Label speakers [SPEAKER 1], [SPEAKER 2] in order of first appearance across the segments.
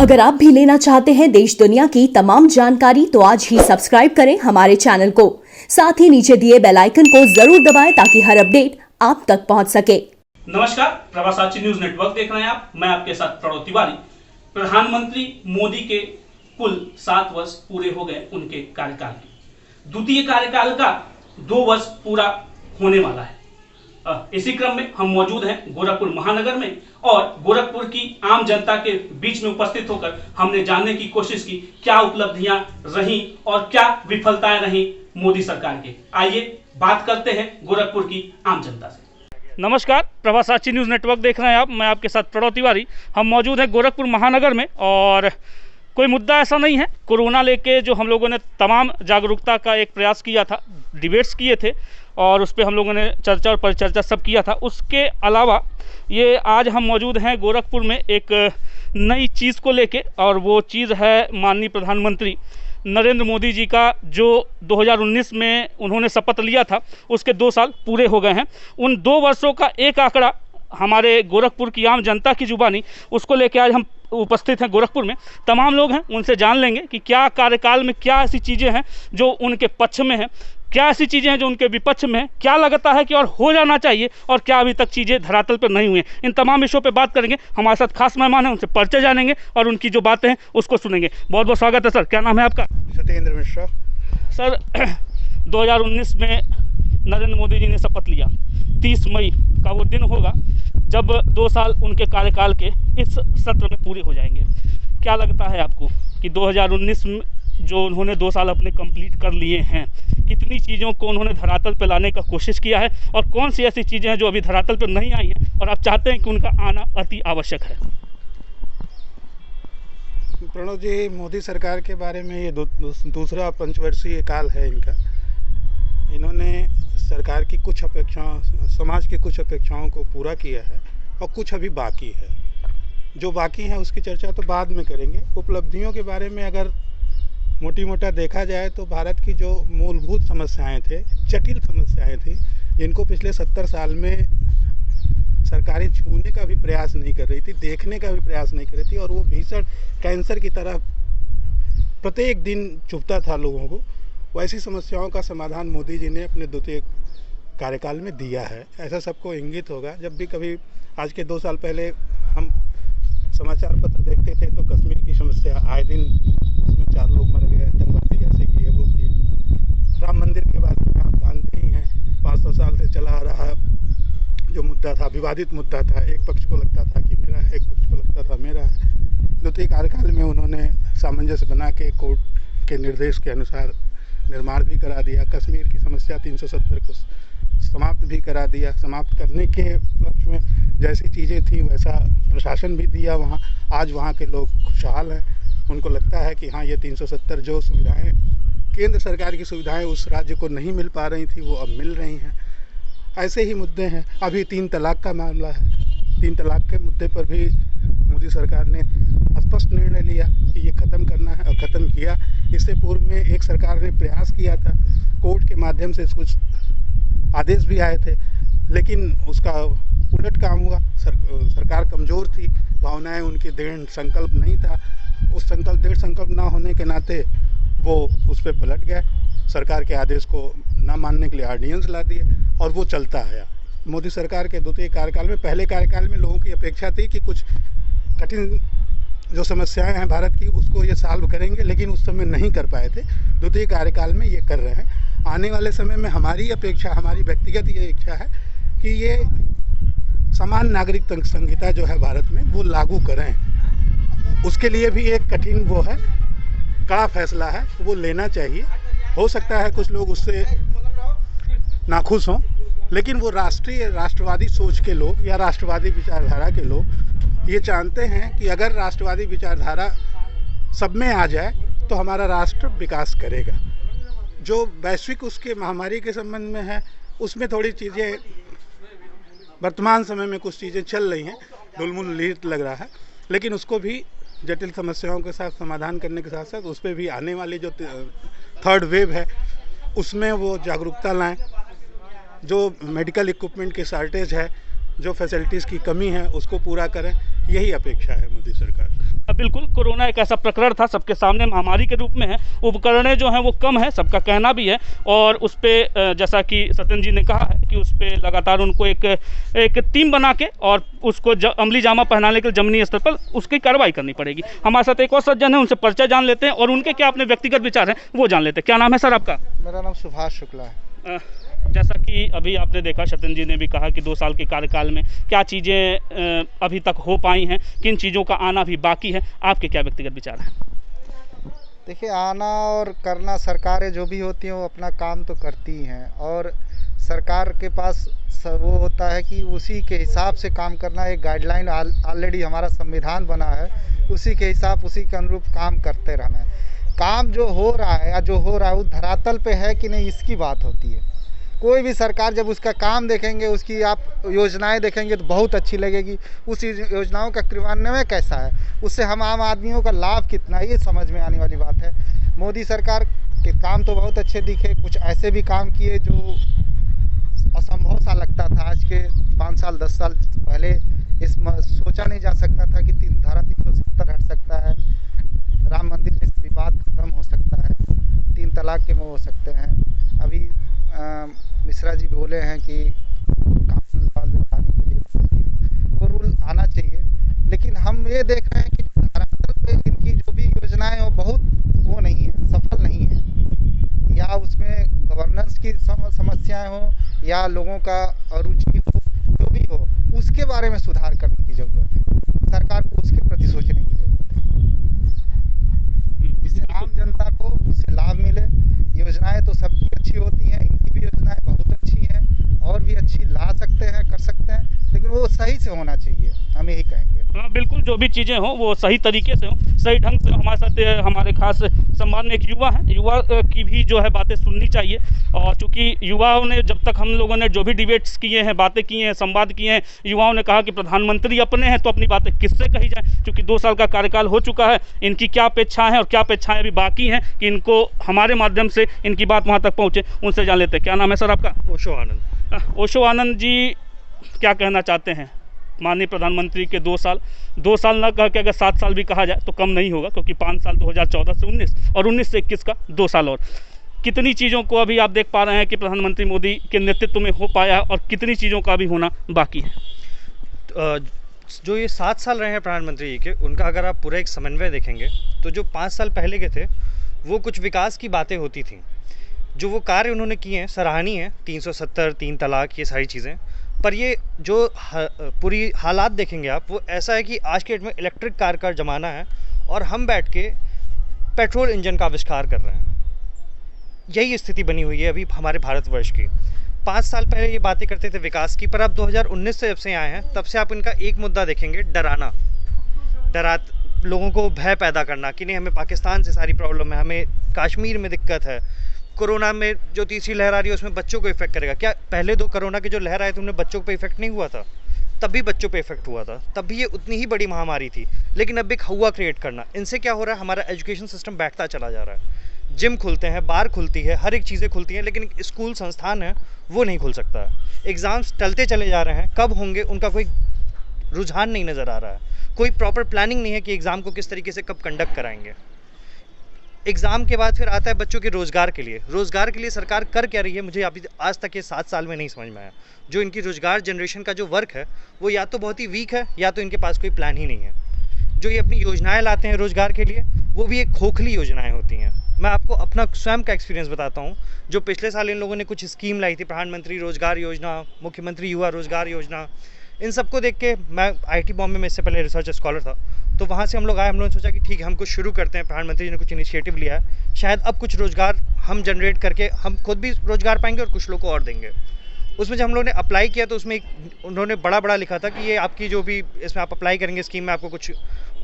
[SPEAKER 1] अगर आप भी लेना चाहते हैं देश दुनिया की तमाम जानकारी तो आज ही सब्सक्राइब करें हमारे चैनल को। साथ ही नीचे दिए बेल आइकन को जरूर दबाएं ताकि हर अपडेट आप तक पहुंच सके।
[SPEAKER 2] नमस्कार, प्रभासाची न्यूज नेटवर्क देख रहे हैं आप। मैं आपके साथ प्रणव तिवारी। प्रधानमंत्री मोदी के कुल 7 वर्ष पूरे हो गए उनके कार्यकाल के। द्वितीय कार्यकाल का 2 वर्ष पूरा होने वाला है। इसी क्रम में हम मौजूद हैं गोरखपुर महानगर में और गोरखपुर की आम जनता के बीच में उपस्थित होकर हमने जानने की कोशिश की क्या उपलब्धियां रहीं और क्या विफलताएं रहीं मोदी सरकार के। आइए बात करते हैं गोरखपुर की आम जनता से। नमस्कार, प्रभासाची न्यूज नेटवर्क देख रहे हैं आप। मैं आपके साथ प्रणव तिवारी। हम मौजूद हैं गोरखपुर महानगर में और कोई मुद्दा ऐसा नहीं है। कोरोना लेके जो हम लोगों ने तमाम जागरूकता का एक प्रयास किया था, डिबेट्स किए थे और उस पर हम लोगों ने चर्चा और परिचर्चा सब किया था। उसके अलावा ये आज हम मौजूद हैं गोरखपुर में एक नई चीज़ को लेके और वो चीज़ है माननीय प्रधानमंत्री नरेंद्र मोदी जी का जो 2019 में उन्होंने शपथ लिया था, उसके 2 साल पूरे हो गए हैं। उन 2 वर्षों का एक आंकड़ा हमारे गोरखपुर की आम जनता की जुबानी, उसको लेके आज हम उपस्थित हैं गोरखपुर में। तमाम लोग हैं, उनसे जान लेंगे कि क्या कार्यकाल में क्या ऐसी चीज़ें हैं जो उनके पक्ष में हैं, क्या ऐसी चीज़ें हैं जो उनके विपक्ष में हैं, क्या लगता है कि और हो जाना चाहिए और क्या अभी तक चीज़ें धरातल पर नहीं हुई हैं। इन तमाम विषयों पे बात करेंगे। हमारे साथ खास मेहमान हैं, उनसे परिचय जानेंगे और उनकी जो बातें हैं उसको सुनेंगे। बहुत बहुत स्वागत है सर। क्या नाम है आपका?
[SPEAKER 3] सत्येंद्र मिश्रा।
[SPEAKER 2] सर 2019 में नरेंद्र मोदी जी ने शपथ लिया। 30 मई का वो दिन होगा जब 2 साल उनके कार्यकाल के इस सत्र में पूरे हो जाएंगे। क्या लगता है आपको कि 2019 में जो उन्होंने 2 साल अपने कंप्लीट कर लिए हैं, कितनी चीज़ों को उन्होंने धरातल पर लाने का कोशिश किया है और कौन सी ऐसी चीज़ें हैं जो अभी धरातल पर नहीं आई हैं और आप चाहते हैं कि उनका आना अति आवश्यक है?
[SPEAKER 3] प्रणव जी, मोदी सरकार के बारे में ये दूसरा पंचवर्षीय काल है इनका। इन्होंने सरकार की कुछ अपेक्षाओं, समाज की कुछ अपेक्षाओं को पूरा किया है और कुछ अभी बाकी है। जो बाकी है उसकी चर्चा तो बाद में करेंगे। उपलब्धियों के बारे में अगर मोटी मोटा देखा जाए तो भारत की जो मूलभूत समस्याएं थे, जटिल समस्याएं थी, जिनको पिछले 70 साल में सरकारें छूने का भी प्रयास नहीं कर रही थी, देखने का भी प्रयास नहीं कर रही थी और वो भीषण कैंसर की तरह प्रत्येक दिन चुभता था लोगों को, वैसी समस्याओं का समाधान मोदी जी ने अपने द्वितीय कार्यकाल में दिया है। ऐसा सबको इंगित होगा। जब भी कभी आज के 2 साल पहले हम समाचार पत्र देखते थे तो कश्मीर की समस्या आए दिन, उसमें 4 लोग मर गए, आतंकवादी ऐसे किए वो किए। राम मंदिर के बारे में आप जानते ही हैं, 500 साल से चला आ रहा जो मुद्दा था, विवादित मुद्दा था। एक पक्ष को लगता था कि मेरा है, एक पक्ष को लगता था मेरा है। द्वितीय कार्यकाल में उन्होंने सामंजस्य बना के कोर्ट के निर्देश के अनुसार निर्माण भी करा दिया। कश्मीर की समस्या 370 को समाप्त भी करा दिया। समाप्त करने के पक्ष में जैसी चीज़ें थी वैसा प्रशासन भी दिया वहाँ। आज वहाँ के लोग खुशहाल हैं। उनको लगता है कि हाँ, ये 370 जो सुविधाएं, केंद्र सरकार की सुविधाएं उस राज्य को नहीं मिल पा रही थी, वो अब मिल रही हैं। ऐसे ही मुद्दे हैं। अभी 3 तलाक का मामला है। 3 तलाक के मुद्दे पर भी मोदी सरकार ने स्पष्ट निर्णय लिया कि ये ख़त्म करना है और ख़त्म किया। इससे पूर्व में एक सरकार ने प्रयास किया था, कोर्ट के माध्यम से कुछ आदेश भी आए थे, लेकिन उसका उलट काम हुआ। सरकार कमज़ोर थी, भावनाएं उनकी दृढ़ संकल्प नहीं था। उस दृढ़ संकल्प ना होने के नाते वो उस पर पलट गए। सरकार के आदेश को ना मानने के लिए ऑर्डिनेंस ला दिए और वो चलता आया। मोदी सरकार के द्वितीय कार्यकाल में, पहले कार्यकाल में लोगों की अपेक्षा थी कि कुछ कठिन जो समस्याएं हैं भारत की उसको ये सॉल्व करेंगे, लेकिन उस समय नहीं कर पाए थे। द्वितीय कार्यकाल में ये कर रहे हैं। आने वाले समय में हमारी अपेक्षा, हमारी व्यक्तिगत ये इच्छा है कि ये समान नागरिक संहिता जो है भारत में वो लागू करें। उसके लिए भी एक कठिन वो है, कड़ा फैसला है, वो लेना चाहिए। हो सकता है कुछ लोग उससे नाखुश हों, लेकिन वो राष्ट्रवादी सोच के लोग या राष्ट्रवादी विचारधारा के लोग ये जानते हैं कि अगर राष्ट्रवादी विचारधारा सब में आ जाए तो हमारा राष्ट्र विकास करेगा। जो वैश्विक उसके महामारी के संबंध में है, उसमें थोड़ी चीज़ें वर्तमान समय में कुछ चीज़ें चल रही हैं, ढुलमुल लग रहा है, लेकिन उसको भी जटिल समस्याओं के साथ समाधान करने के साथ साथ उस पर भी आने वाली जो 3rd वेव है उसमें वो जागरूकता लाएं। जो मेडिकल इक्विपमेंट की शॉर्टेज है, जो फैसिलिटीज़ की कमी है, उसको पूरा करें। यही अपेक्षा है मोदी सरकार।
[SPEAKER 2] बिल्कुल, कोरोना एक ऐसा प्रकरण था सबके सामने महामारी के रूप में है। उपकरणें जो हैं वो कम है, सबका कहना भी है, और उस पर जैसा कि सत्यन जी ने कहा है कि उस पर लगातार उनको एक टीम बना के और उसको अमली जामा पहनाने के लिए जमीनी स्तर पर उसकी कार्रवाई करनी पड़ेगी। हमारे साथ एक और सज्जन है, उनसे परिचय जान लेते हैं और उनके क्या अपने व्यक्तिगत विचार हैं वो जान लेते हैं। क्या नाम है सर आपका?
[SPEAKER 4] मेरा नाम सुभाष शुक्ला है।
[SPEAKER 2] जैसा कि अभी आपने देखा, सत्यन जी ने भी कहा कि 2 साल के कार्यकाल में क्या चीज़ें अभी तक हो पाई हैं, किन चीज़ों का आना भी बाकी है, आपके क्या व्यक्तिगत विचार हैं?
[SPEAKER 4] देखिए, आना और करना, सरकारें जो भी होती हैं वो अपना काम तो करती ही हैं, और सरकार के पास वो होता है कि उसी के हिसाब से काम करना। एक गाइडलाइन ऑलरेडी हमारा संविधान बना है, उसी के हिसाब, उसी के अनुरूप काम करते रहना है। काम जो हो रहा है या जो हो रहा है वो धरातल पे है कि नहीं, इसकी बात होती है। कोई भी सरकार जब उसका काम देखेंगे, उसकी आप योजनाएं देखेंगे तो बहुत अच्छी लगेगी। उस योजनाओं का क्रियान्वयन कैसा है, उससे हम आम आदमियों का लाभ कितना है, ये समझ में आने वाली बात है। मोदी सरकार के काम तो बहुत अच्छे दिखे, कुछ ऐसे भी काम किए जो असंभव सा लगता था। आज के 5 साल 10 साल पहले सोचा नहीं जा सकता था कि धारा 370 हट सकता है, राम मंदिर जैसे विवाद खत्म हो सकता है, 3 तलाक के वो हो सकते हैं। अभी मिश्रा जी बोले हैं कि कानून लाने के लिए वो रूल आना चाहिए, लेकिन हम ये देख रहे हैं कि धरातल पे इनकी जो भी योजनाएं हो बहुत वो नहीं है, सफल नहीं है। या उसमें गवर्नेंस की समस्याएं हो या लोगों का अरुचि हो, जो भी हो, उसके बारे में सुधार करने की ज़रूरत है। सरकार को उसके प्रति सोचने की ज़रूरत है, जिससे आम जनता को उससे लाभ मिले। योजनाएं तो सबकी अच्छी होती हैं, इनकी भी योजनाएं बहुत अच्छी हैं और भी अच्छी ला सकते हैं, कर सकते हैं, लेकिन वो सही से होना चाहिए, हम यही कहेंगे।
[SPEAKER 2] हाँ बिल्कुल, जो भी चीज़ें हों वो सही तरीके से हों, सही ढंग से। हमारे साथ हमारे खास सम्मान में एक युवा है, युवा की भी जो है बातें सुननी चाहिए। और चूँकि युवाओं ने, जब तक हम लोगों ने जो भी डिबेट्स किए हैं, बातें की हैं, संवाद किए हैं, युवाओं ने कहा कि प्रधानमंत्री अपने हैं तो अपनी बातें किससे कही जाए। चूँकि 2 साल का कार्यकाल हो चुका है, इनकी क्या अपेक्षाएँ हैं और क्या अपेक्षाएँ अभी बाकी हैं कि इनको हमारे माध्यम से इनकी बात वहाँ तक पहुँचे, उनसे जान लेते हैं। क्या नाम है सर आपका?
[SPEAKER 5] ओशो आनंद।
[SPEAKER 2] ओशो आनंद जी, क्या कहना चाहते हैं माननीय प्रधानमंत्री के 2 साल ना कह के अगर 7 साल भी कहा जाए तो कम नहीं होगा, क्योंकि 5 साल 2014 से 19 और 19 से 21 का 2 साल और कितनी चीज़ों को अभी आप देख पा रहे हैं कि प्रधानमंत्री मोदी के नेतृत्व में हो पाया और कितनी चीज़ों का भी होना बाकी है?
[SPEAKER 5] जो ये 7 साल रहे हैं प्रधानमंत्री जी के, उनका अगर आप पूरा एक समन्वय देखेंगे तो जो 5 साल पहले के थे वो कुछ विकास की बातें होती थी। जो वो कार्य उन्होंने किए हैं सराहनीय है, 370, 3 तलाक, ये सारी चीज़ें। पर ये जो पूरी हालात देखेंगे आप, वो ऐसा है कि आज के डेट में इलेक्ट्रिक कार का ज़माना है और हम बैठ के पेट्रोल इंजन का आविष्कार कर रहे हैं। यही स्थिति बनी हुई है अभी हमारे भारतवर्ष की। 5 साल पहले ये बातें करते थे विकास की, पर अब 2019 से जब से आए हैं तब से आप इनका एक मुद्दा देखेंगे, डराना, लोगों को भय पैदा करना कि नहीं हमें पाकिस्तान से सारी प्रॉब्लम है, हमें कश्मीर में दिक्कत है, कोरोना में जो तीसरी लहर आ रही है उसमें बच्चों को इफेक्ट करेगा। क्या पहले 2 कोरोना के जो लहर आए थे उनमें बच्चों पे इफेक्ट नहीं हुआ था? तब भी बच्चों पे इफेक्ट हुआ था, तब भी ये उतनी ही बड़ी महामारी थी। लेकिन अब एक हवा क्रिएट करना, इनसे क्या हो रहा है, हमारा एजुकेशन सिस्टम बैठता चला जा रहा है। जिम खुलते हैं, बार खुलती है, हर एक चीज़ें खुलती हैं, लेकिन स्कूल संस्थान है वो नहीं खुल सकता है। एग्ज़ाम्स टलते चले जा रहे हैं, कब होंगे उनका कोई रुझान नहीं नज़र आ रहा है। कोई प्रॉपर प्लानिंग नहीं है कि एग्ज़ाम को किस तरीके से कब कंडक्ट कराएंगे। एग्ज़ाम के बाद फिर आता है बच्चों के रोज़गार के लिए। रोज़गार के लिए सरकार कर क्या रही है, मुझे अभी आज तक ये 7 साल में नहीं समझ में आया। जो इनकी रोज़गार जनरेशन का जो वर्क है वो या तो बहुत ही वीक है या तो इनके पास कोई प्लान ही नहीं है। जो ये अपनी योजनाएं लाते हैं रोज़गार के लिए, वो भी एक खोखली योजनाएं होती हैं। मैं आपको अपना स्वयं का एक्सपीरियंस बताता हूँ। जो पिछले साल इन लोगों ने कुछ स्कीम लाई थी, प्रधानमंत्री रोज़गार योजना, मुख्यमंत्री युवा रोज़गार योजना, इन सबको देख के, मैं IIT बॉम्बे में इससे पहले रिसर्च स्कॉलर था, तो वहाँ से हम लोग आए, हम लोगों ने सोचा कि ठीक है हम कुछ शुरू करते हैं। प्रधानमंत्री जी ने कुछ इनिशिएटिव लिया है, शायद अब कुछ रोज़गार हम जनरेट करके हम खुद भी रोज़गार पाएंगे और कुछ लोग को और देंगे। उसमें जब हम लोगों ने अप्लाई किया तो उसमें उन्होंने बड़ा लिखा था कि ये आपकी जो भी इसमें आप अप्लाई करेंगे स्कीम में, आपको कुछ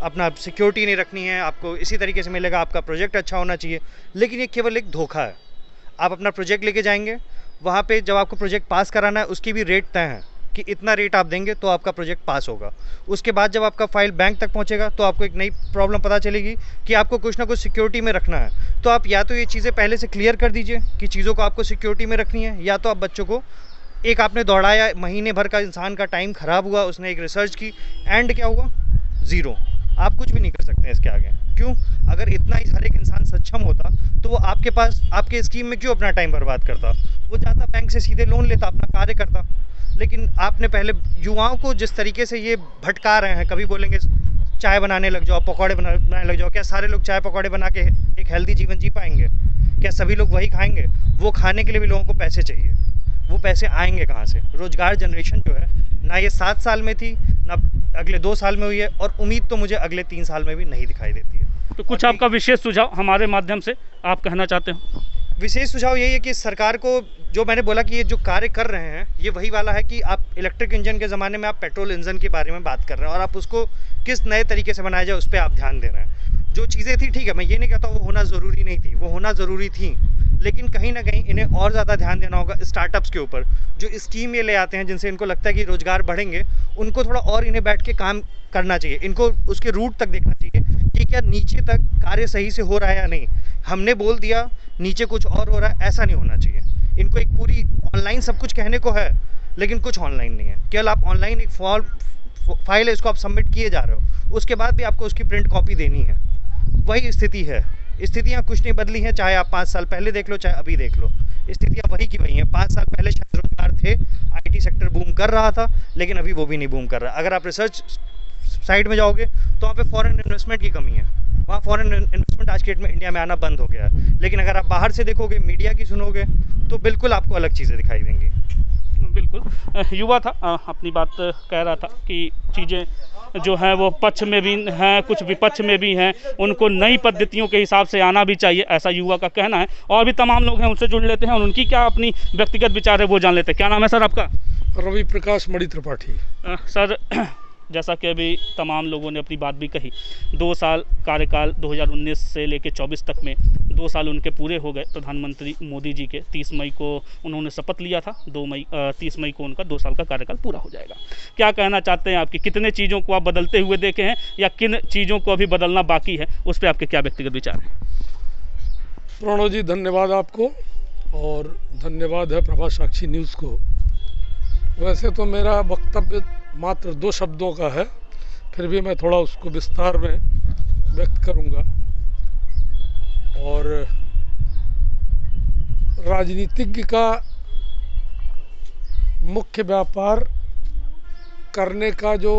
[SPEAKER 5] अपना सिक्योरिटी नहीं रखनी है, आपको इसी तरीके से मिलेगा, आपका प्रोजेक्ट अच्छा होना चाहिए। लेकिन ये केवल एक धोखा है। आप अपना प्रोजेक्ट लेके जाएंगे, वहाँ पे जब आपको प्रोजेक्ट पास कराना है उसकी भी रेट तय है कि इतना रेट आप देंगे तो आपका प्रोजेक्ट पास होगा। उसके बाद जब आपका फाइल बैंक तक पहुँचेगा तो आपको एक नई प्रॉब्लम पता चलेगी कि आपको कुछ ना कुछ सिक्योरिटी में रखना है। तो आप या तो ये चीज़ें पहले से क्लियर कर दीजिए कि चीज़ों को आपको सिक्योरिटी में रखनी है, या तो आप बच्चों को एक आपने दौड़ाया, महीने भर का इंसान का टाइम ख़राब हुआ, उसने एक रिसर्च की, एंड क्या हुआ, ज़ीरो। आप कुछ भी नहीं कर सकते हैं इसके आगे। क्यों? अगर इतना ही हर एक इंसान सक्षम होता तो वो आपके पास आपके स्कीम में क्यों अपना टाइम बर्बाद करता? वो जाता बैंक से सीधे लोन लेता, अपना कार्य करता। लेकिन आपने पहले युवाओं को जिस तरीके से ये भटका रहे हैं, कभी बोलेंगे चाय बनाने लग जाओ, पकौड़े बनाने लग जाओ। क्या सारे लोग चाय पकौड़े बना के एक हेल्दी जीवन जी पाएंगे? क्या सभी लोग वही खाएंगे? वो खाने के लिए भी लोगों को पैसे चाहिए। वो पैसे आएंगे कहाँ से? रोजगार जनरेशन जो है ना ये 7 साल में थी, ना अगले 2 साल में हुई है, और उम्मीद तो मुझे अगले 3 साल में भी नहीं दिखाई देती है।
[SPEAKER 2] तो कुछ आपका विशेष सुझाव हमारे माध्यम से आप कहना चाहते हो?
[SPEAKER 5] विशेष सुझाव यही है कि सरकार को, जो मैंने बोला कि ये जो कार्य कर रहे हैं ये वही वाला है कि आप इलेक्ट्रिक इंजन के ज़माने में आप पेट्रोल इंजन के बारे में बात कर रहे हैं, और आप उसको किस नए तरीके से बनाया जाए उस पर आप ध्यान दे रहे हैं। जो चीज़ें थी, ठीक है, मैं ये नहीं कहता वो होना ज़रूरी नहीं थी, वो होना ज़रूरी थी, लेकिन कहीं ना कहीं इन्हें और ज़्यादा ध्यान देना होगा स्टार्टअप्स के ऊपर। जो स्कीम ये ले आते हैं जिनसे इनको लगता है कि रोज़गार बढ़ेंगे, उनको थोड़ा और इन्हें बैठ के काम करना चाहिए। इनको उसके रूट तक देखना चाहिए कि क्या नीचे तक कार्य सही से हो रहा है या नहीं। हमने बोल दिया, नीचे कुछ और हो रहा है, ऐसा नहीं होना चाहिए। इनको एक पूरी ऑनलाइन सब कुछ कहने को है, लेकिन कुछ ऑनलाइन नहीं है। केवल आप ऑनलाइन एक फाइल है, इसको आप सबमिट किए जा रहे हो, उसके बाद भी आपको उसकी प्रिंट कॉपी देनी है। वही स्थिति है। स्थितियाँ कुछ नहीं बदली हैं, चाहे आप 5 साल पहले देख लो, चाहे अभी देख लो, स्थितियाँ वही की वही हैं। 5 साल पहले शायद रोजगार थे, IT सेक्टर बूम कर रहा था, लेकिन अभी वो भी नहीं बूम कर रहा। अगर आप रिसर्च साइड में जाओगे तो वहाँ पे फॉरेन इन्वेस्टमेंट की कमी है। वहाँ फॉरेन इन्वेस्टमेंट आज के डेट में इंडिया में आना बंद हो गया है। लेकिन अगर आप बाहर से देखोगे, मीडिया की सुनोगे, तो बिल्कुल आपको अलग चीज़ें दिखाई देंगी।
[SPEAKER 2] बिल्कुल युवा था, अपनी बात कह रहा था कि चीज़ें जो हैं वो पक्ष में भी हैं, कुछ विपक्ष में भी हैं, उनको नई पद्धतियों के हिसाब से आना भी चाहिए, ऐसा युवा का कहना है। और भी तमाम लोग हैं, उनसे जुड़ लेते हैं और उनकी क्या अपनी व्यक्तिगत विचार है वो जान लेते हैं। क्या नाम है सर आपका?
[SPEAKER 6] रवि प्रकाश मणि त्रिपाठी।
[SPEAKER 2] सर, जैसा कि अभी तमाम लोगों ने अपनी बात भी कही, 2 साल कार्यकाल 2019 से लेकर 24 तक में 2 साल उनके पूरे हो गए। प्रधानमंत्री मोदी जी के 30 मई को उन्होंने शपथ लिया था, 30 मई को उनका 2 साल का कार्यकाल पूरा हो जाएगा। क्या कहना चाहते हैं आपकी? कितने चीज़ों को आप बदलते हुए देखे हैं या किन चीज़ों को अभी बदलना बाकी है, उस पर आपके क्या व्यक्तिगत विचार हैं?
[SPEAKER 6] प्रणव जी, धन्यवाद आपको, और धन्यवाद है प्रभा साक्षी न्यूज़ को। वैसे तो मेरा वक्तव्य मात्र 2 शब्दों का है, फिर भी मैं थोड़ा उसको विस्तार में व्यक्त करूंगा। और राजनीतिज्ञ का मुख्य व्यापार करने का जो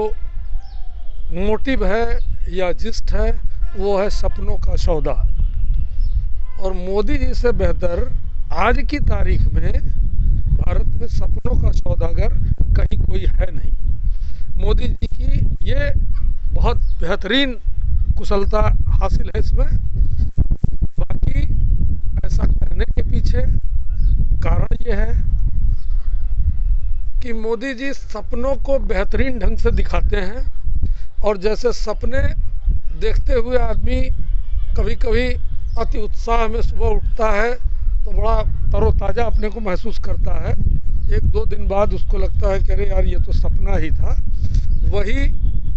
[SPEAKER 6] मोटिव है या जिस्ट है, वो है सपनों का सौदा। और मोदी जी से बेहतर आज की तारीख में भारत में सपनों का सौदागर कहीं कोई है नहीं। मोदी जी की ये बहुत बेहतरीन कुशलता हासिल है इसमें। बाकी ऐसा करने के पीछे कारण ये है कि मोदी जी सपनों को बेहतरीन ढंग से दिखाते हैं, और जैसे सपने देखते हुए आदमी कभी कभी अति उत्साह में सुबह उठता है तो बड़ा तरोताज़ा अपने को महसूस करता है। 1-2 दिन बाद उसको लगता है कि अरे यार, ये तो सपना ही था। वही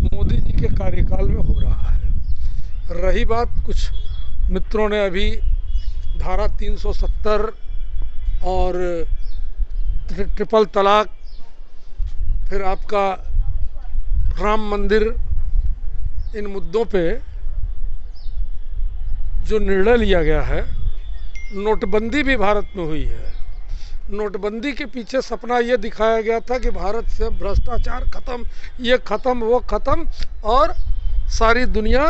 [SPEAKER 6] मोदी जी के कार्यकाल में हो रहा है। रही बात, कुछ मित्रों ने अभी धारा 370 और ट्रिपल तलाक, फिर आपका राम मंदिर, इन मुद्दों पे जो निर्णय लिया गया है, नोटबंदी भी भारत में हुई है। नोटबंदी के पीछे सपना ये दिखाया गया था कि भारत से भ्रष्टाचार खत्म, ये खत्म, वो खत्म, और सारी दुनिया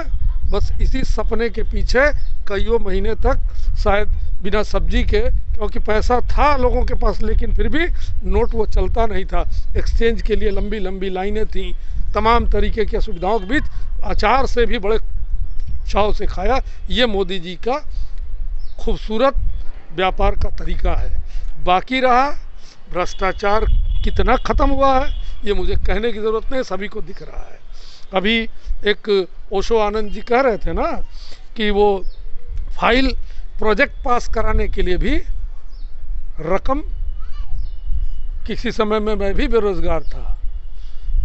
[SPEAKER 6] बस इसी सपने के पीछे कईयों महीने तक शायद बिना सब्जी के, क्योंकि पैसा था लोगों के पास, लेकिन फिर भी नोट वो चलता नहीं था। एक्सचेंज के लिए लंबी लंबी लाइनें थीं, तमाम तरीके की सुविधाओं के बीच अचार से भी बड़े चाव से खाया। ये मोदी जी का खूबसूरत व्यापार का तरीका है। बाकी रहा भ्रष्टाचार कितना ख़त्म हुआ है, ये मुझे कहने की ज़रूरत नहीं, सभी को दिख रहा है। अभी एक ओशो आनंद जी कह रहे थे ना कि वो फाइल प्रोजेक्ट पास कराने के लिए भी रकम, किसी समय में मैं भी बेरोज़गार था,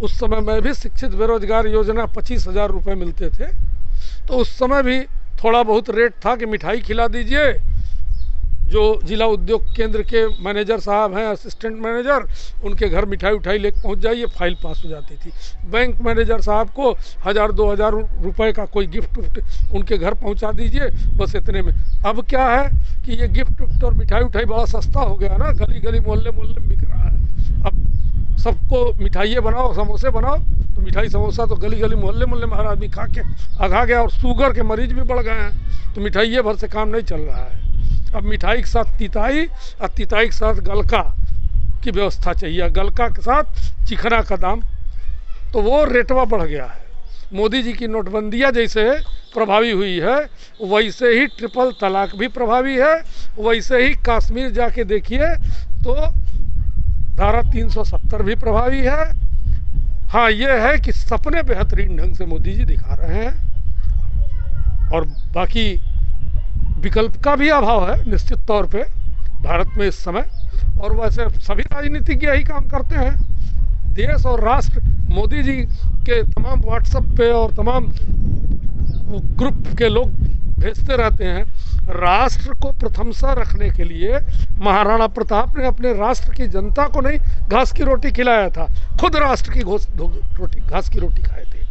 [SPEAKER 6] उस समय मैं भी शिक्षित बेरोजगार योजना 25,000 रुपये मिलते थे, तो उस समय भी थोड़ा बहुत रेट था कि मिठाई खिला दीजिए, जो जिला उद्योग केंद्र के मैनेजर साहब हैं, असिस्टेंट मैनेजर, उनके घर मिठाई उठाई लेकर पहुंच जाइए, फाइल पास हो जाती थी। बैंक मैनेजर साहब को 1000-2000 रुपए का कोई गिफ्ट उनके घर पहुंचा दीजिए, बस इतने में। अब क्या है कि ये गिफ्ट और मिठाई उठाई बड़ा सस्ता हो गया ना, गली गली मोहल्ले मोहल्ले में बिक रहा है। अब सबको मिठाइयाँ बनाओ, समोसे बनाओ, तो मिठाई समोसा तो गली गली मोहल्ले मोहल्ले में हर आदमी खा के आघा गया, और शुगर के मरीज भी बढ़ गए हैं, तो मिठाइये भर से काम नहीं चल रहा है। अब मिठाई के साथ तिताई और तिताई के साथ गलका की व्यवस्था चाहिए, गलका के साथ चिखना का दाम, तो वो रेटवा बढ़ गया है। मोदी जी की नोटबंदियाँ जैसे प्रभावी हुई है, वैसे ही ट्रिपल तलाक भी प्रभावी है, वैसे ही कश्मीर जाके देखिए तो धारा 370 भी प्रभावी है। हाँ, ये है कि सपने बेहतरीन ढंग से मोदी जी दिखा रहे हैं, और बाकी विकल्प का भी अभाव है निश्चित तौर पे भारत में इस समय, और वैसे सभी राजनीतिज्ञ यही काम करते हैं। देश और राष्ट्र मोदी जी के तमाम व्हाट्सएप पे और तमाम ग्रुप के लोग भेजते रहते हैं। राष्ट्र को प्रथमता रखने के लिए महाराणा प्रताप ने अपने राष्ट्र की जनता को नहीं घास की रोटी खिलाया था, खुद राष्ट्र की घास की रोटी खाए थे।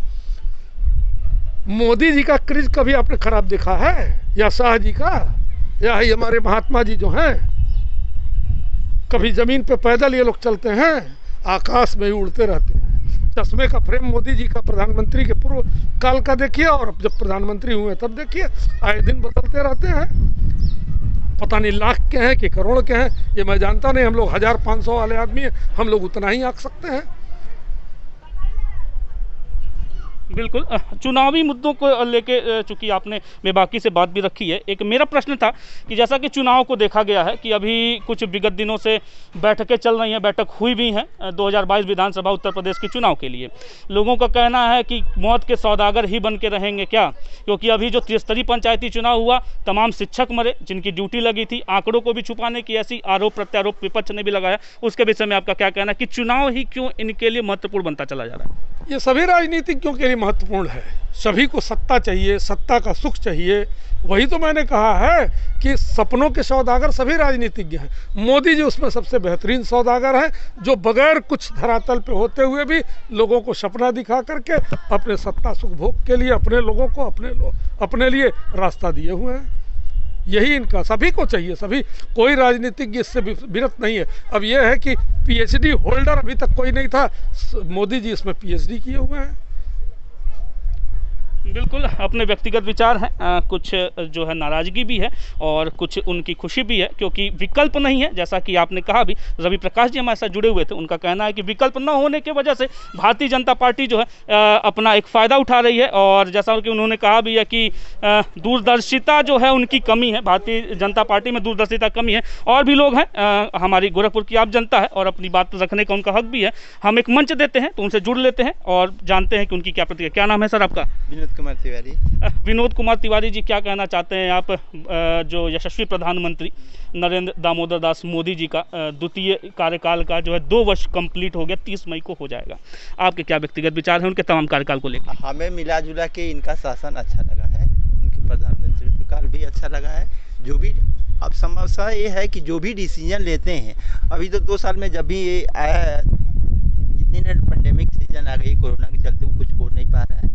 [SPEAKER 6] मोदी जी का क्रिज कभी आपने खराब देखा है, या शाह जी का, या ही हमारे महात्मा जी जो हैं, कभी जमीन पे पैदल ये लोग चलते हैं, आकाश में ही उड़ते रहते हैं। चश्मे का फ्रेम मोदी जी का प्रधानमंत्री के पूर्व काल का देखिए, और अब जब प्रधानमंत्री हुए तब देखिए, आए दिन बदलते रहते हैं। पता नहीं लाख के हैं कि करोड़ के हैं, ये मैं जानता नहीं। हम लोग 1500 वाले आदमी हैं, हम लोग उतना ही आंक सकते हैं।
[SPEAKER 2] बिल्कुल, चुनावी मुद्दों को लेके चूंकि आपने बेबाकी से बात भी रखी है, एक मेरा प्रश्न था कि जैसा कि चुनाव को देखा गया है कि अभी कुछ विगत दिनों से बैठकें चल रही हैं, बैठक हुई भी हैं 2022 विधानसभा उत्तर प्रदेश के चुनाव के लिए। लोगों का कहना है कि मौत के सौदागर ही बन के रहेंगे क्या, क्योंकि अभी जो त्रिस्तरीय पंचायती चुनाव हुआ, तमाम शिक्षक मरे जिनकी ड्यूटी लगी थी, आंकड़ों को भी छुपाने की ऐसी आरोप प्रत्यारोप विपक्ष ने भी लगाया। उसके विषय में आपका क्या कहना है कि चुनाव ही क्यों इनके लिए महत्वपूर्ण बनता चला जा रहा है?
[SPEAKER 6] ये सभी राजनीतिज्ञों के लिए महत्वपूर्ण है। सभी को सत्ता चाहिए, सत्ता का सुख चाहिए। वही तो मैंने कहा है कि सपनों के सौदागर सभी राजनीतिज्ञ हैं। मोदी जी उसमें सबसे बेहतरीन सौदागर हैं, जो बगैर कुछ धरातल पे होते हुए भी लोगों को सपना दिखा करके अपने सत्ता सुख भोग के लिए अपने लोगों को अपने लिए रास्ता दिए हुए हैं। यही इनका सभी को चाहिए, सभी, कोई राजनीतिज्ञ इससे विरत नहीं है। अब यह है कि पीएचडी होल्डर अभी तक कोई नहीं था, मोदी जी इसमें पीएचडी किए हुए हैं।
[SPEAKER 2] बिल्कुल, अपने व्यक्तिगत विचार हैं, कुछ जो है नाराज़गी भी है और कुछ उनकी खुशी भी है, क्योंकि विकल्प नहीं है। जैसा कि आपने कहा भी, रवि प्रकाश जी हमारे साथ जुड़े हुए थे, उनका कहना है कि विकल्प न होने की वजह से भारतीय जनता पार्टी जो है अपना एक फ़ायदा उठा रही है। और जैसा कि उन्होंने कहा भी है कि दूरदर्शिता जो है उनकी कमी है, भारतीय जनता पार्टी में दूरदर्शिता कमी है। और भी लोग हैं, हमारी गोरखपुर की आप जनता है और अपनी बात रखने का उनका हक भी है। हम एक मंच देते हैं तो उनसे जुड़ लेते हैं और जानते हैं कि उनकी क्या प्रतिक्रिया। क्या नाम है सर आपका? विनोद कुमार तिवारी जी, क्या कहना चाहते हैं आप, जो यशस्वी प्रधानमंत्री नरेंद्र दामोदर दास मोदी जी का द्वितीय कार्यकाल का जो है 2 वर्ष कंप्लीट हो गया, 30 मई को हो जाएगा। आपके क्या व्यक्तिगत विचार हैं उनके तमाम कार्यकाल को लेकर?
[SPEAKER 7] हमें मिला जुला के इनका शासन अच्छा लगा है, उनके प्रधानमंत्री काल भी अच्छा लगा है। जो भी अब समस्या ये है कि जो भी डिसीजन लेते हैं, अभी तो 2 साल में जब भी ये आया है, इतनी पेंडेमिक सीजन आ गई कोरोना के चलते, वो कुछ हो नहीं पा रहा है।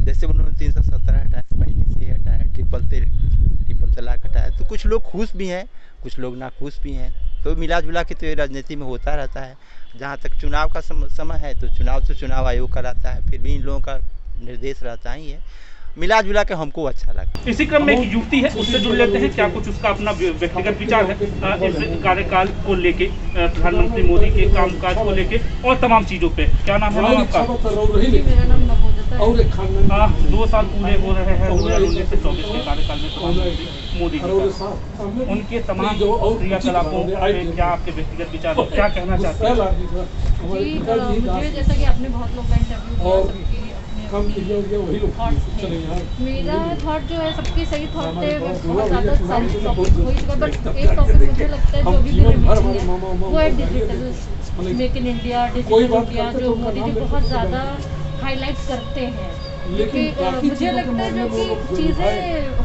[SPEAKER 7] जैसे उन्होंने 317 हटाया, 35 हटाया, ट्रिपल तलाक हटाया, तो कुछ लोग खुश भी हैं, कुछ लोग नाखुश भी हैं। तो मिला जुला के तो ये राजनीति में होता रहता है। जहाँ तक चुनाव का समय है तो चुनाव आयोग कराता है, फिर भी इन लोगों का निर्देश रहता ही है। मिला जुला के हमको अच्छा लगा।
[SPEAKER 2] इसी क्रम में एक युवती है, उससे जुड़ लेते हैं, क्या कुछ उसका अपना व्यक्तिगत विचार है इस कार्यकाल को लेके, प्रधानमंत्री मोदी के कामकाज को लेके और तमाम चीज़ों पे। क्या नाम है आपका?
[SPEAKER 8] मेरा नाम नवोदिता है।
[SPEAKER 2] 2 साल पूरे हो रहे हैं 2019 से 24 के कार्यकाल में प्रधानमंत्री मोदी जी, उनके तमाम क्रियाकलापों पे क्या आपके व्यक्तिगत विचार है, क्या कहना चाहते हैं?
[SPEAKER 8] जी, मुझे जैसा कि आपने बहुत लोग का इंटरव्यू मेरा थॉट जो है, सबके सही थॉट थे, बहुत ज़्यादा सारी टॉपिक हो चुका, बट एक टॉपिक मुझे लगता है जो भी मेरे मिसिंग है वो है digital, make in India, digital India, जो मोदी जी बहुत ज़्यादा हाईलाइट करते हैं,
[SPEAKER 6] लेकिन
[SPEAKER 8] क्योंकि
[SPEAKER 6] बाकी
[SPEAKER 8] मुझे
[SPEAKER 6] चीज़ों के
[SPEAKER 8] लगता है जो
[SPEAKER 6] मामले में
[SPEAKER 8] कि
[SPEAKER 6] वो
[SPEAKER 8] चीज़ें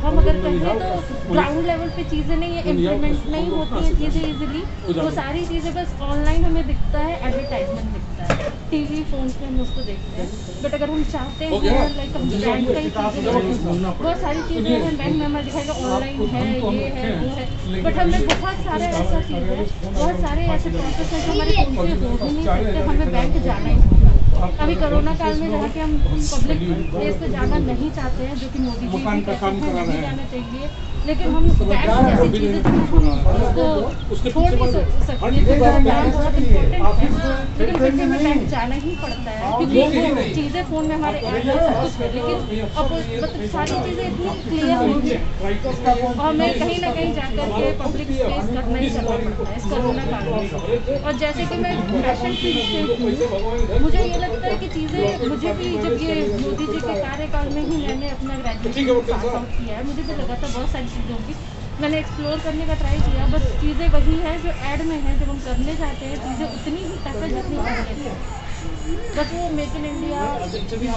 [SPEAKER 8] हम अगर कहें
[SPEAKER 6] दुनिया
[SPEAKER 8] तो ग्राउंड लेवल पे चीज़ें नहीं है, इम्प्लीमेंट नहीं होती हैं चीज़ें इजीली, वो सारी चीज़ें बस ऑनलाइन हमें दिखता है, एडवर्टाइजमेंट दिखता है, टीवी फोन पे हम उसको देखते हैं। बट अगर हम चाहते हैं लाइक हम बैंक का ही चीज़ें, बहुत सारी चीज़ें हैं बैंक में हमें दिखाएगा ऑनलाइन है, ये है वो है, बट हमें बहुत सारे ऐसा चीज़ है, बहुत सारे ऐसे प्रोसेस हैं जो हमारे फोन से हो भी नहीं सकते, हमें बैंक जाना ही होगा। अभी कोरोना काल में जहाँ के हम पब्लिक प्लेस पे जाना नहीं चाहते हैं, जो कि मोदी जी भी कहते हैं नहीं जाना चाहिए, लेकिन हम बैंक जैसी चीज़ें उसको छोड़ नहीं सकते, बैंक बहुत इम्पोर्टेंट है, लेकिन फिर भी हमें बैंक जाना ही पड़ता है, क्योंकि वो चीज़ें फ़ोन में हमारे ऐड है सब कुछ है, लेकिन अब मतलब सारी चीज़ें इतनी क्लियर होंगी और हमें कहीं ना कहीं जाकर के पब्लिक फेस करना ही करना पड़ता है इस कोरोना काल में। और जैसे कि मैं फैशन फील्ड से हूँ, मुझे ये लगता है कि चीज़ें मुझे भी जब ये मोदी जी के कार्यकाल में ही मैंने अपना ग्रेजुएशन पास आउट किया है, मुझे भी लगा था बहुत सारी चीज़ें होंगी, मैंने एक्सप्लोर करने का ट्राई किया, बस चीज़ें वही है जो ऐड में है, जब हम करने जाते हैं चीज़ें उतनी ही टफ है जितनी कर लेते हैं, बस वो make in India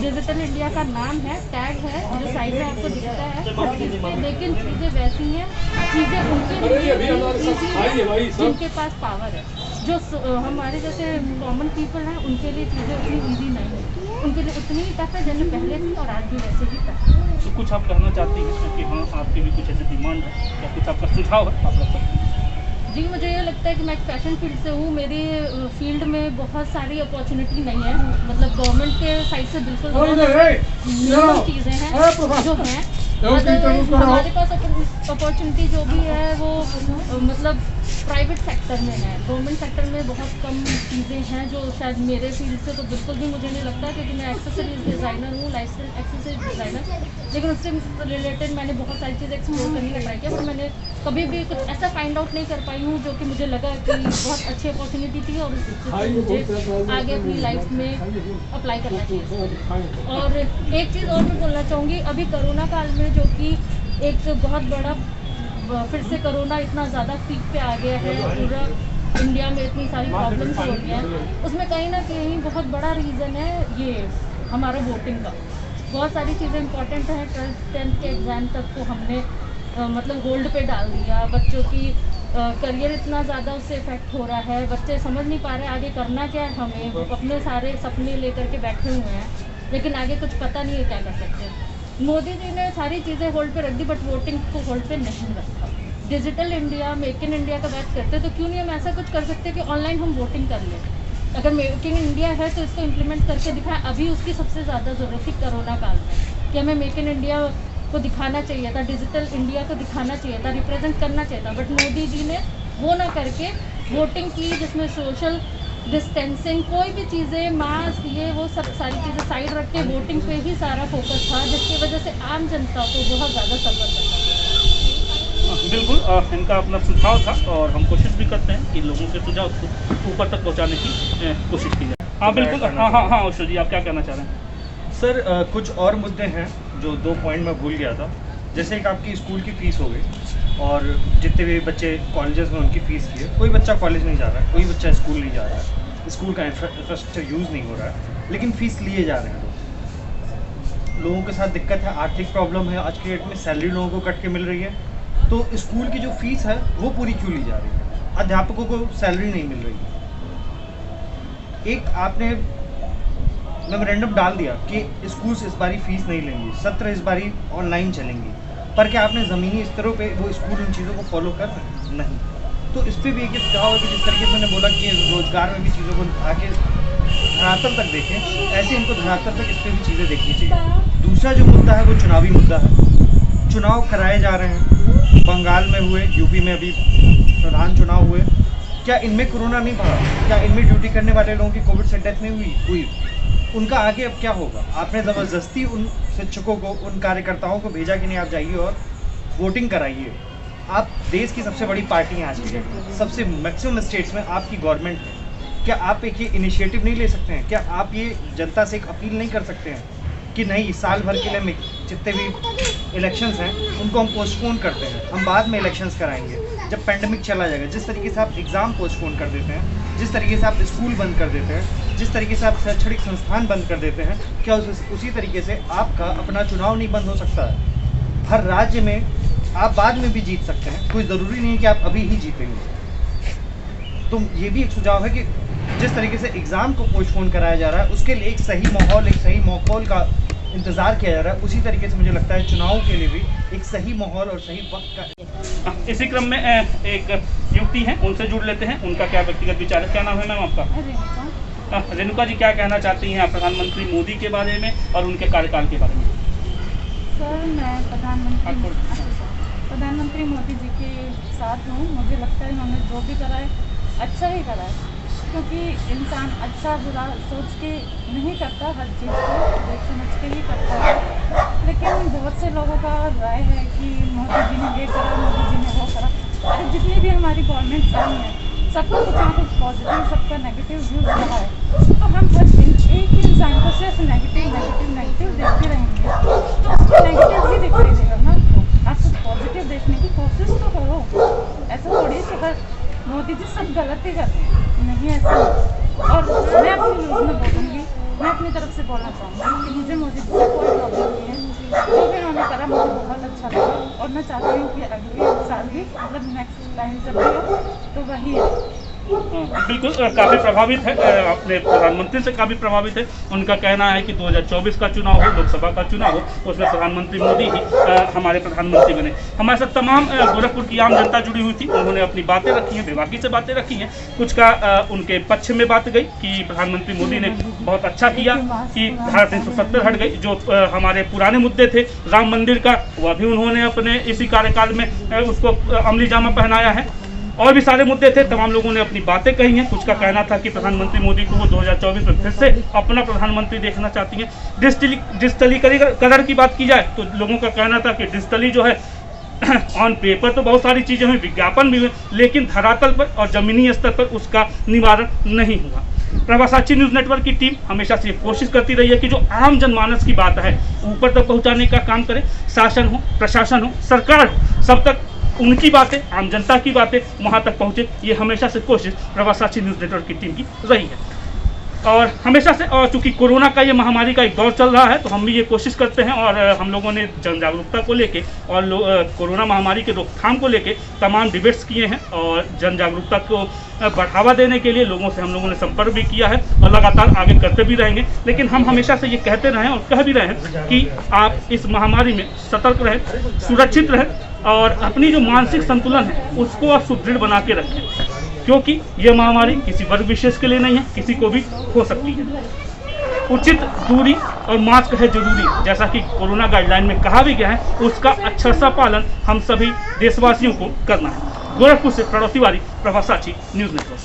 [SPEAKER 8] digital India का नाम है, टैग है जो साइड में आपको दिखता है, लेकिन चीज़ें वैसी हैं, चीज़ें उनके लिए जिनके पास पावर है, जो हमारे जैसे कॉमन पीपल हैं उनके लिए चीज़ें उतनी ईजी नहीं है, उनके लिए उतनी ही टफ है जैसे पहले थी और आज भी वैसे ही टफ है।
[SPEAKER 2] तो कुछ आप कहना चाहती हैं इसमें कि हाँ आपकी भी कुछ ऐसी डिमांड है या कुछ आपका सुझाव है आप रख सकते हैं?
[SPEAKER 8] जी, मुझे ये लगता है कि मैं एक फैशन फील्ड से हूँ, मेरी फील्ड में बहुत सारी अपॉर्चुनिटी नहीं है, मतलब गवर्नमेंट के साइड से बिल्कुल मिनिमम चीज़ें हैं जो हैं, हमारे पास अपॉर्चुनिटी जो भी है वो मतलब प्राइवेट सेक्टर में है, गवर्नमेंट सेक्टर में बहुत कम चीज़ें हैं जो शायद मेरे फील्ड से तो बिल्कुल भी मुझे नहीं लगता, क्योंकि मैं एक्सेसरीज डिज़ाइनर हूँ, लाइफस्टाइल एक्सेसरीज डिज़ाइनर, लेकिन उससे रिलेटेड मैंने बहुत सारी चीज़ें एक्सप्लोर करने का ट्राई किया, पर मैंने कभी भी कुछ ऐसा फाइंड आउट नहीं कर पाई हूँ जो कि मुझे लगा कि बहुत अच्छी अपॉर्चुनिटी थी और उससे मुझे आगे अपनी लाइफ में अप्लाई करना चाहिए। और एक चीज़ और मैं बोलना चाहूँगी, अभी कोरोना काल में जो कि एक बहुत बड़ा फिर से कोरोना इतना ज़्यादा पीक पे आ गया है, पूरा इंडिया में इतनी सारी प्रॉब्लम्स हो रही हैं, उसमें कहीं ना कहीं बहुत बड़ा रीज़न है ये हमारा वोटिंग का। बहुत सारी चीज़ें इंपॉर्टेंट हैं, 10th के एग्ज़ाम तक को हमने मतलब होल्ड पे डाल दिया, बच्चों की करियर इतना ज़्यादा उससे इफेक्ट हो रहा है, बच्चे समझ नहीं पा रहे आगे करना क्या है हमें, वो अपने सारे सपने लेकर के बैठे हुए हैं, लेकिन आगे कुछ पता नहीं है क्या कर सकते हैं। मोदी जी ने सारी चीज़ें होल्ड पे रख दी, बट वोटिंग को होल्ड पे नहीं रखा। Digital India, make in India का बात करते हैं तो क्यों नहीं हम ऐसा कुछ कर सकते कि ऑनलाइन हम वोटिंग कर लें। अगर मेक इन इंडिया है तो इसको इम्प्लीमेंट करके दिखाएं। अभी उसकी सबसे ज़्यादा ज़रूरत थी कोरोना काल में कि हमें मेक इन इंडिया को दिखाना चाहिए था, डिजिटल इंडिया को दिखाना चाहिए था, रिप्रेजेंट करना चाहिए था, बट मोदी जी ने वो ना करके वोटिंग की, जिसमें सोशल डिस्टेंसिंग कोई भी चीज़ें, मास्क, ये वो सब सारी चीज़ें साइड रख के वोटिंग पे ही सारा फोकस था, जिसकी वजह से आम जनता को बहुत ज़्यादा सफर करना पड़ा।
[SPEAKER 2] बिल्कुल इनका अपना सुझाव था और हम कोशिश भी करते हैं कि लोगों के सुझाव को ऊपर तक पहुंचाने की कोशिश की जाए। हाँ बिल्कुल, हाँ अशोक जी, आप क्या कहना चाह रहे हैं?
[SPEAKER 5] सर कुछ और मुद्दे हैं जो 2 पॉइंट मैं भूल गया था, जैसे एक आपकी स्कूल की फ़ीस हो गई और जितने भी बच्चे कॉलेजेस में उनकी फ़ीस की है, कोई बच्चा कॉलेज नहीं जा रहा है, कोई बच्चा स्कूल नहीं जा रहा है, स्कूल का इंफ्रास्ट्रक्चर यूज़ नहीं हो रहा है, लेकिन फ़ीस लिए जा रहे हैं लोगों के साथ दिक्कत है, आर्थिक प्रॉब्लम है, आज के डेट में सैलरी लोगों को कट के मिल रही है, तो स्कूल की जो फ़ीस है वो पूरी क्यों ली जा रही है? अध्यापकों को सैलरी नहीं मिल रही है। एक आपने मेमोरेंडम डाल दिया कि स्कूल से इस बारी फीस नहीं लेंगे, सत्र इस बारी ऑनलाइन चलेंगे, पर क्या आपने ज़मीनी स्तरों पे वो स्कूल उन चीज़ों को फॉलो कर रहे हैं? नहीं। तो इस पर भी एक सुझाव है कि जिस तरीके से मैंने बोला कि रोज़गार में भी चीज़ों को आके धरातल तक देखें, ऐसे इनको धरातल तक इस पर भी चीज़ें देखनी चाहिए। दूसरा जो मुद्दा है वो चुनावी मुद्दा है। चुनाव कराए जा रहे हैं, बंगाल में हुए, यूपी में अभी प्रधान चुनाव हुए, क्या इनमें कोरोना नहीं बढ़ा? क्या इनमें ड्यूटी करने वाले लोगों की कोविड से डेथ नहीं हुई? उनका आगे अब क्या होगा? आपने ज़बरदस्ती उन शिक्षकों को, उन कार्यकर्ताओं को भेजा कि नहीं आप जाइए और वोटिंग कराइए। आप देश की सबसे बड़ी पार्टी हैं आज की डेट में, सबसे मैक्सिमम स्टेट्स में आपकी गवर्नमेंट है, क्या आप एक ये इनिशिएटिव नहीं ले सकते हैं? क्या आप ये जनता से एक अपील नहीं कर सकते हैं कि नहीं, साल भर के लिए जितने भी इलेक्शंस हैं उनको हम पोस्टपोन करते हैं, हम बाद में इलेक्शंस कराएंगे जब पेंडेमिक चला जाएगा। जिस तरीके से आप एग्ज़ाम पोस्टपोन कर देते हैं, जिस तरीके से आप स्कूल बंद कर देते हैं, जिस तरीके से आप शैक्षणिक संस्थान बंद कर देते हैं, क्या उसी तरीके से आपका अपना चुनाव नहीं बंद हो सकता है? हर राज्य में आप बाद में भी जीत सकते हैं, कोई ज़रूरी नहीं है कि आप अभी ही जीतेंगे। तो ये भी एक सुझाव है कि जिस तरीके से एग्ज़ाम को पोस्टपोन कराया जा रहा है उसके लिए एक सही माहौल, एक सही माहौल का इंतज़ार किया जा रहा है। उसी तरीके से मुझे लगता है चुनाव के लिए भी एक सही माहौल और सही वक्त का।
[SPEAKER 2] इसी क्रम में एक युवती हैं, उनसे जुड़ लेते हैं, उनका क्या व्यक्तिगत विचार है। क्या नाम है मैम आपका? रेणुका जी, क्या कहना चाहती हैं आप प्रधानमंत्री मोदी के बारे में और उनके कार्यकाल के बारे में?
[SPEAKER 9] सर, मैं प्रधानमंत्री मोदी जी के साथ हूँ। मुझे लगता है इन्होंने जो भी करा है अच्छा ही करा है, क्योंकि इंसान अच्छा बुरा सोच के नहीं करता, हर चीज़ को देख समझ के ही करता है। लेकिन बहुत से लोगों का राय है कि मोदी जी ने ये करा, मोदी जी ने वो करा। अरे जितनी भी हमारी गवर्नमेंट आई है सबका कुछ ना कुछ पॉजिटिव, सबका नेगेटिव व्यूज़ रहा है। तो हम हर एक ही इंसान को सिर्फ नेगेटिव देखते रहेंगे, आपको नेगेटिव ही दिखाई देगा ना। आप कुछ पॉजिटिव देखने की कोशिश तो करो। ऐसा थोड़ी कि हर मोदी जी सब गलत ही करते हैं, नहीं ऐसा। और मैं अपनी न्यूज़ में बोलूँगी, मैं अपनी तरफ से बोलना चाहूँगी कि मुझे मोदी जी से कोई प्रॉब्लम नहीं है। जो भी उन्होंने करा मुझे बहुत अच्छा लगा और मैं चाहती हूँ कि अगले साल भी, मतलब नेक्स्ट टाइम जब भी हो तो वही है।
[SPEAKER 2] बिल्कुल, काफ़ी प्रभावित है, अपने प्रधानमंत्री से काफ़ी प्रभावित है। उनका कहना है कि 2024 का चुनाव हो, लोकसभा का चुनाव हो, उसमें प्रधानमंत्री मोदी ही हमारे प्रधानमंत्री बने। हमारे साथ तमाम गोरखपुर की आम जनता जुड़ी हुई थी, उन्होंने अपनी बातें रखी हैं, बेबाकी से बातें रखी हैं। कुछ का उनके पक्ष में बात गई कि प्रधानमंत्री मोदी ने बहुत अच्छा किया कि धारा 370 हट गई। जो हमारे पुराने मुद्दे थे राम मंदिर का, वह भी उन्होंने अपने इसी कार्यकाल में उसको अमली जामा पहनाया है। और भी सारे मुद्दे थे, तमाम लोगों ने अपनी बातें कही हैं। कुछ का कहना था कि प्रधानमंत्री मोदी को वो 2024 में फिर से अपना प्रधानमंत्री देखना चाहती हैं। डिजिटलीकरण की बात की जाए तो लोगों का कहना था कि डिजिटली जो है ऑन पेपर तो बहुत सारी चीज़ें हुई, विज्ञापन भी हुए, लेकिन धरातल पर और ज़मीनी स्तर पर उसका निवारण नहीं हुआ। प्रभासाची न्यूज़ नेटवर्क की टीम हमेशा से कोशिश करती रही है कि जो आम जनमानस की बात है ऊपर तक पहुँचाने का काम करे। शासन हो, प्रशासन हो, सरकार हो, सब तक उनकी बातें, आम जनता की बातें वहां तक पहुंचे, ये हमेशा से कोशिश प्रभासाची न्यूज़ नेटवर्क की टीम की रही है। और हमेशा से, और चूंकि कोरोना का ये महामारी का एक दौर चल रहा है, तो हम भी ये कोशिश करते हैं और हम लोगों ने जन जागरूकता को लेके और कोरोना महामारी के रोकथाम को लेके तमाम डिबेट्स किए हैं और जन जागरूकता को बढ़ावा देने के लिए लोगों से हम लोगों ने संपर्क भी किया है और लगातार आगे करते भी रहेंगे। लेकिन हम हमेशा से ये कहते रहें और कह भी रहे हैं कि आप इस महामारी में सतर्क रहें, सुरक्षित रहें और अपनी जो मानसिक संतुलन है उसको आप सुदृढ़ बना के रखें, क्योंकि ये महामारी किसी वर्ग विशेष के लिए नहीं है, किसी को भी हो सकती है। उचित दूरी और मास्क है जरूरी, जैसा कि कोरोना गाइडलाइन में कहा भी गया है, उसका अच्छा सा पालन हम सभी देशवासियों को करना है। गोरखपुर से प्रणव तिवारी, प्रभासाची न्यूज़ नेटवर्क।